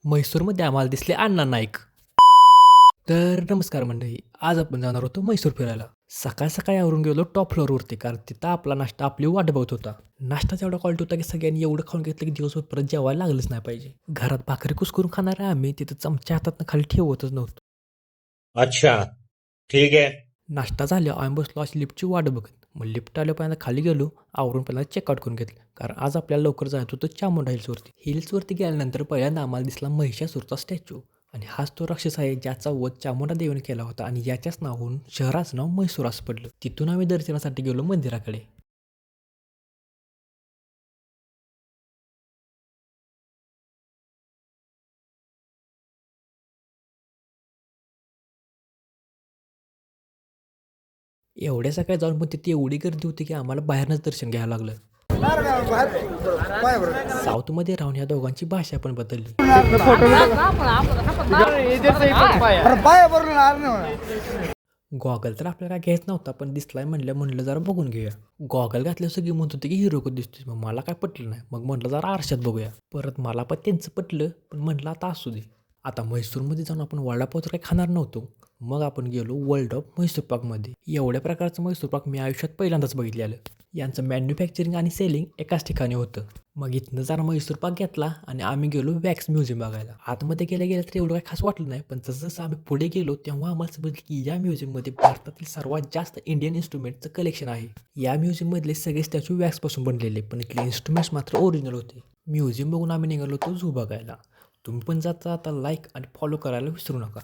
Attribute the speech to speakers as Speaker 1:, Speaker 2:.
Speaker 1: म्हैसूरमध्ये आम्हाला दिसले अण्णा नाईक. तर नमस्कार मंडळी, आज आपण जाणार होतो म्हैसूर फिरायला. सकाळ सकाळी आवरून गेलो टॉप फ्लोअरवरती, कारण तिथं आपला नाश्ता आपली वाट बघत होता. नाश्ता तेवढा क्वालिटी होता की सगळ्यांनी एवढं खाऊन घेतलं की दिवसभर परत जेवायला लागलंच नाही पाहिजे. घरात भाकरी कुस्करून खाणार आहे आम्ही, तिथं चमच्या हातात खाली ठेवतच नव्हतो.
Speaker 2: अच्छा, ठीक है.
Speaker 1: नाश्ता झाल्यावर आम्ही बसलो अशी लिफ्टची वाट बघत. मग लिफ्ट आल्या पहिल्यांदा खाली गेलो, आवरून पहिल्यांदा चेकआउट करून घेतलं, कारण आज आपल्याला लवकर जायचं होतं चामुंडा हिल्सवरती. हिल्सवरती गेल्यानंतर पहिल्यांदा आम्हाला दिसला महिषासूरचा स्टॅच्यू. आणि हाच तो राक्षस आहे ज्याचा वध चामुंडा देवीने केला होता, आणि याच्याच नावावरून शहराचं नाव म्हैसूर असं पडलं. तिथून आम्ही दर्शनासाठी गेलो मंदिराकडे. एवढ्या सकाळी जाऊन पण तिथे एवढी गर्दी होती की आम्हाला बाहेरनंच दर्शन घ्यायला लागलं. साऊथमध्ये राहून या दोघांची भाषा पण बदलली. गॉगल तर आपल्याला घ्यायच नव्हता, पण दिसलाय म्हणलं जरा बघून घेऊया. गॉगल घातल्या सगळी म्हणत होती की हिरो कधी दिसतोय. मग मला काय पटलं नाही. मग म्हटलं जरा आरशात बघूया. परत मला पण त्यांचं पटलं, पण म्हटलं आता असू दे. आता म्हैसूरमध्ये जाऊन आपण वडापाव तर काही खाणार नव्हतो. मग आपण गेलो वर्ल्ड ऑफ म्हैसूर पाकमध्ये. एवढ्या प्रकारचं म्हैसूर पाक मी आयुष्यात पहिल्यांदाच बघितलेलं. यांचं मॅन्युफॅक्चरिंग आणि सेलिंग एकाच ठिकाणी होतं. मग इथनं जरा म्हैसूर पाक घेतला आणि आम्ही गेलो वॅक्स म्युझियम बघायला. आतमध्ये गेल्या तर एवढं काही खास वाटलं नाही, पण जसं आम्ही पुढे गेलो तेव्हा आम्हाला समजलं की या म्युझियममध्ये भारतातील सर्वात जास्त इंडियन इन्स्ट्रुमेंटचं कलेक्शन आहे. या म्युझियममधले सगळे स्टॅच्यू वॅक्सपासून बनलेले, पण इथले इन्स्ट्रुमेंट्स मात्र ओरिजिनल होते. म्युझियम बघून आम्ही निघालो तो झू बघायला. तुम्ही पण जाता आता लाईक आणि फॉलो करायला विसरू नका.